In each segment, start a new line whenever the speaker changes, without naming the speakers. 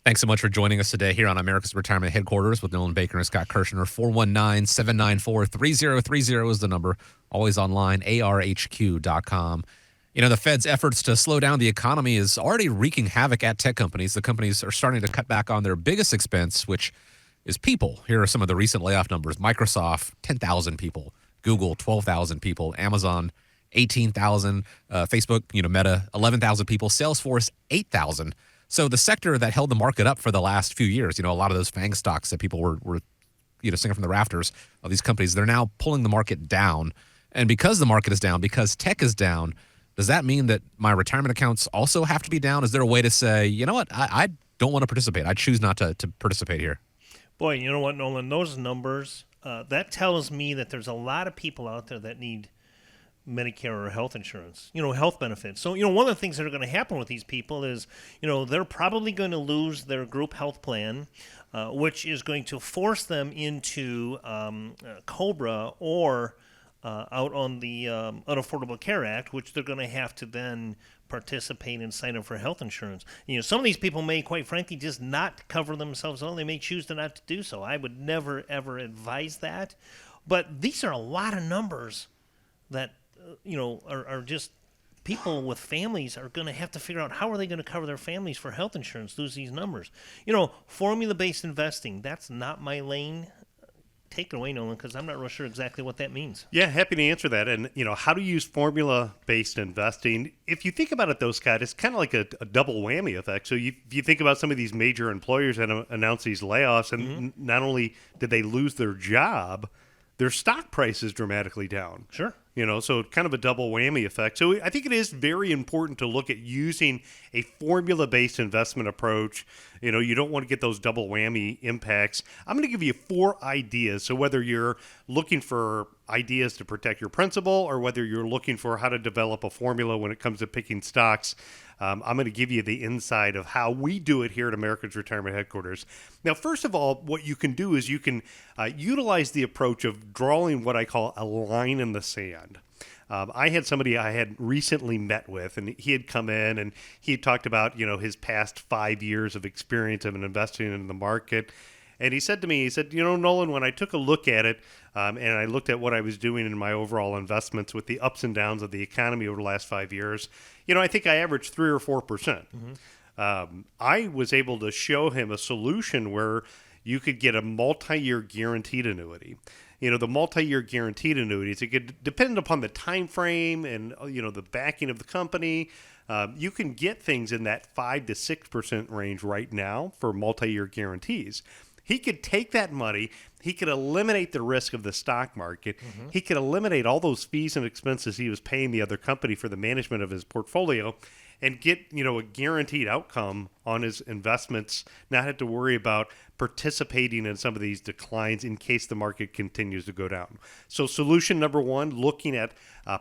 Thanks so much for joining us today here on America's Retirement Headquarters with Nolan Baker and Scott Kirshner. 419-794-3030 is the number. Always online, arhq.com. You know, the Fed's efforts to slow down the economy is already wreaking havoc at tech companies. The companies are starting to cut back on their biggest expense, which is people. Here are some of the recent layoff numbers. Microsoft, 10,000 people. Google, 12,000 people. Amazon, 18,000. Facebook, Meta, 11,000 people. Salesforce, 8,000. So the sector that held the market up for the last few years, a lot of those FANG stocks that people were singing from the rafters of these companies, they're now pulling the market down. And because the market is down, because tech is down, does that mean that my retirement accounts also have to be down? Is there a way to say, you know what, I don't want to participate. I choose not to participate here.
Boy, you know what, Nolan, those numbers, that tells me that there's a lot of people out there that need Medicare or health insurance, health benefits. So, one of the things that are going to happen with these people is, they're probably going to lose their group health plan, which is going to force them into COBRA or out on the Unaffordable Care Act, which they're going to have to then participate and sign up for health insurance. Some of these people may, quite frankly, just not cover themselves on. They may choose to not to do so. I would never, ever advise that. But these are a lot of numbers that are just people with families are going to have to figure out how are they going to cover their families for health insurance, lose these numbers. Formula-based investing, that's not my lane. Take it away, Nolan, because I'm not real sure exactly what that means.
Yeah, happy to answer that. And, how to use formula-based investing. If you think about it, though, Scott, it's kind of like a double whammy effect. So if you think about some of these major employers that announce these layoffs, and not only did they lose their job, their stock price is dramatically down.
Sure.
So kind of a double whammy effect. So I think it is very important to look at using a formula-based investment approach. You don't want to get those double whammy impacts. I'm going to give you 4 ideas. So whether you're looking for ideas to protect your principal or whether you're looking for how to develop a formula when it comes to picking stocks, I'm going to give you the inside of how we do it here at America's Retirement Headquarters. Now, first of all, what you can do is you can utilize the approach of drawing what I call a line in the sand. I had somebody I had recently met with, and he had come in and he had talked about, his past 5 years of experience of investing in the market. And he said to me, Nolan, when I took a look at it and I looked at what I was doing in my overall investments with the ups and downs of the economy over the last 5 years, I think I averaged 3 or 4%. I was able to show him a solution where you could get a multi-year guaranteed annuity. The multi-year guaranteed annuities, it could depend upon the time frame and, the backing of the company. You can get things in that 5 to 6% range right now for multi-year guarantees. He could take that money. He could eliminate the risk of the stock market. He could eliminate all those fees and expenses he was paying the other company for the management of his portfolio and get, a guaranteed outcome on his investments, not have to worry about participating in some of these declines in case the market continues to go down. So solution number 1, looking at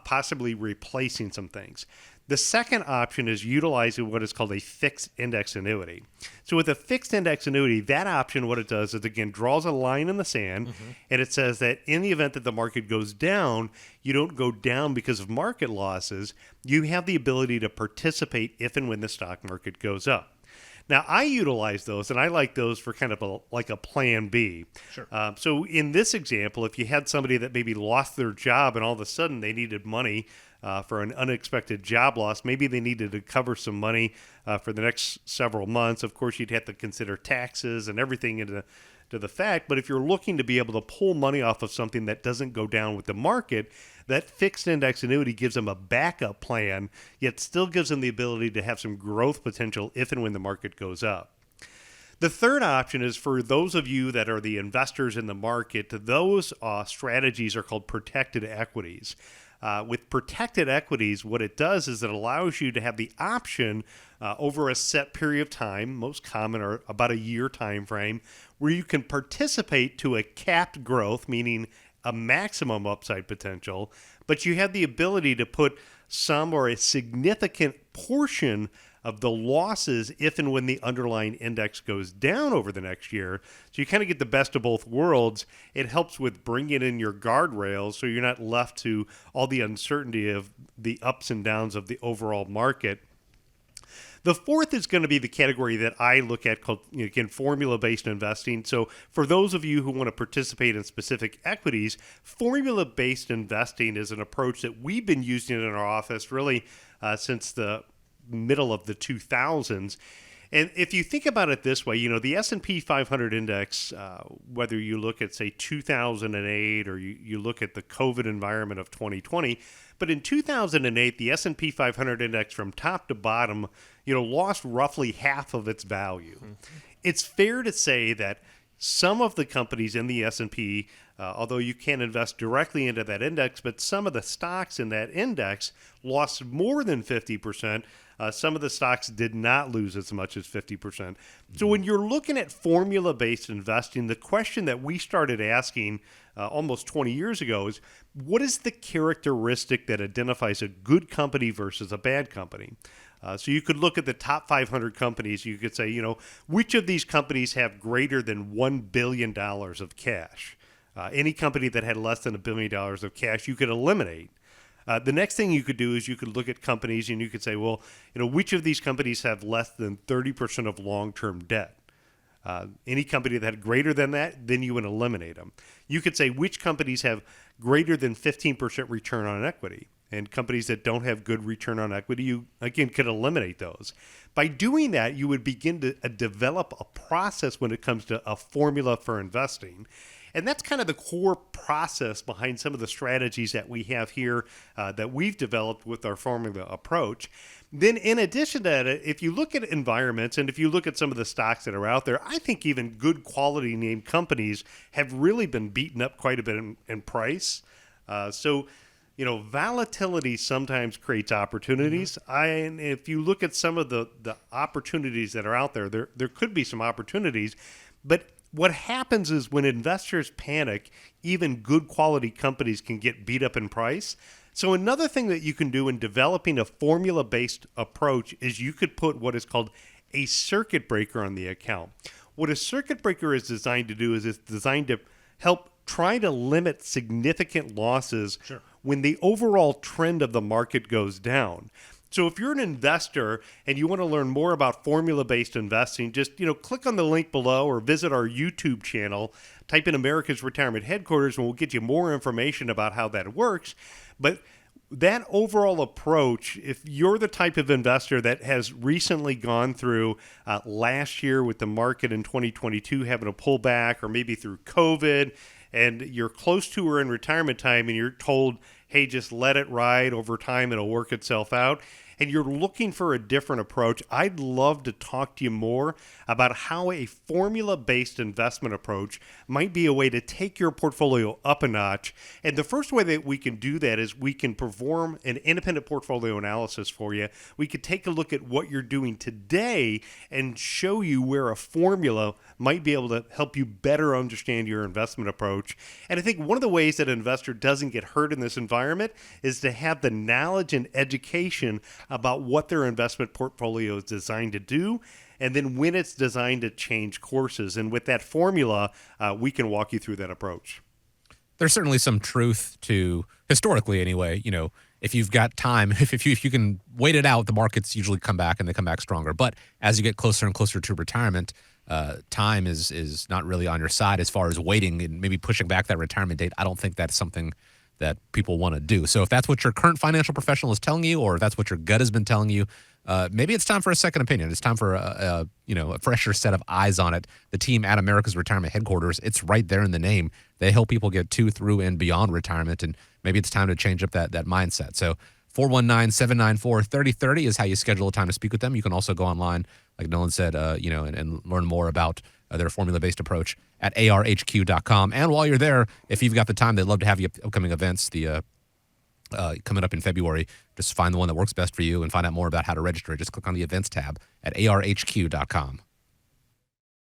possibly replacing some things. The second option is utilizing what is called a fixed index annuity. So with a fixed index annuity, that option, what it does is, again, draws a line in the sand, and it says that in the event that the market goes down, you don't go down because of market losses. You have the ability to participate if and when the stock market goes up. Now, I utilize those, and I like those for kind of like a plan B.
Sure.
So in this example, if you had somebody that maybe lost their job and all of a sudden they needed money for an unexpected job loss, maybe they needed to cover some money for the next several months. Of course, you'd have to consider taxes and everything into the fact. But if you're looking to be able to pull money off of something that doesn't go down with the market, that fixed index annuity gives them a backup plan, yet still gives them the ability to have some growth potential if and when the market goes up. The third option is for those of you that are the investors in the market. Those strategies are called protected equities. With protected equities, what it does is it allows you to have the option over a set period of time, most common are about a year time frame, where you can participate to a capped growth, meaning a maximum upside potential, but you have the ability to put some or a significant portion of the losses if and when the underlying index goes down over the next year. So you kind of get the best of both worlds. It helps with bringing in your guardrails so you're not left to all the uncertainty of the ups and downs of the overall market. The fourth is going to be the category that I look at called, again, formula-based investing. So for those of you who want to participate in specific equities, formula-based investing is an approach that we've been using in our office really since the middle of the 2000s. And if you think about it this way, the S&P 500 index, whether you look at, say, 2008 or you look at the COVID environment of 2020, but in 2008, the S&P 500 index from top to bottom, lost roughly half of its value. Mm-hmm. It's fair to say that some of the companies in the S&P, although you can't invest directly into that index, but some of the stocks in that index lost more than 50%. Some of the stocks did not lose as much as 50%. So when you're looking at formula-based investing, the question that we started asking almost 20 years ago is, what is the characteristic that identifies a good company versus a bad company? So you could look at the top 500 companies. You could say, which of these companies have greater than $1 billion of cash? Any company that had less than $1 billion of cash, you could eliminate. The next thing you could do is you could look at companies and you could say, well, which of these companies have less than 30% of long-term debt? Any company that had greater than that, then you would eliminate them. You could say which companies have greater than 15% return on equity. And companies that don't have good return on equity, you, again, could eliminate those. By doing that, you would begin to develop a process when it comes to a formula for investing. And that's kind of the core process behind some of the strategies that we have here that we've developed with our formula approach. Then in addition to that, if you look at environments and if you look at some of the stocks that are out there, I think even good quality named companies have really been beaten up quite a bit in price. So volatility sometimes creates opportunities. And if you look at some of the opportunities that are out there, there could be some opportunities. But what happens is when investors panic, even good quality companies can get beat up in price. So another thing that you can do in developing a formula-based approach is you could put what is called a circuit breaker on the account. What a circuit breaker is designed to do is it's designed to help try to limit significant losses when the overall trend of the market goes down. So if you're an investor and you want to learn more about formula-based investing, just click on the link below or visit our YouTube channel, type in America's Retirement Headquarters, and we'll get you more information about how that works. But that overall approach, if you're the type of investor that has recently gone through last year with the market in 2022 having a pullback, or maybe through COVID, and you're close to or in retirement time and you're told, hey, just let it ride over time, it'll work itself out, and you're looking for a different approach, I'd love to talk to you more about how a formula-based investment approach might be a way to take your portfolio up a notch. And the first way that we can do that is we can perform an independent portfolio analysis for you. We could take a look at what you're doing today and show you where a formula might be able to help you better understand your investment approach. And I think one of the ways that an investor doesn't get hurt in this environment is to have the knowledge and education about what their investment portfolio is designed to do, and then when it's designed to change courses. And with that formula, we can walk you through that approach.
There's certainly some truth to, historically anyway, if you've got time, if you can wait it out, the markets usually come back and they come back stronger. But as you get closer and closer to retirement, time is not really on your side as far as waiting and maybe pushing back that retirement date. I don't think that's something that people want to do. So if that's what your current financial professional is telling you, or if that's what your gut has been telling you, maybe it's time for a second opinion. It's time for a fresher set of eyes on it. The team at America's Retirement Headquarters, it's right there in the name. They help people get to, through, and beyond retirement, and maybe it's time to change up that mindset. So 419-794-3030 is how you schedule a time to speak with them. You can also go online, like Nolan said, and learn more about their formula-based approach at arhq.com. And while you're there, if you've got the time, they'd love to have you at upcoming events. Coming up in February, just find the one that works best for you and find out more about how to register. Just click on the events tab at arhq.com.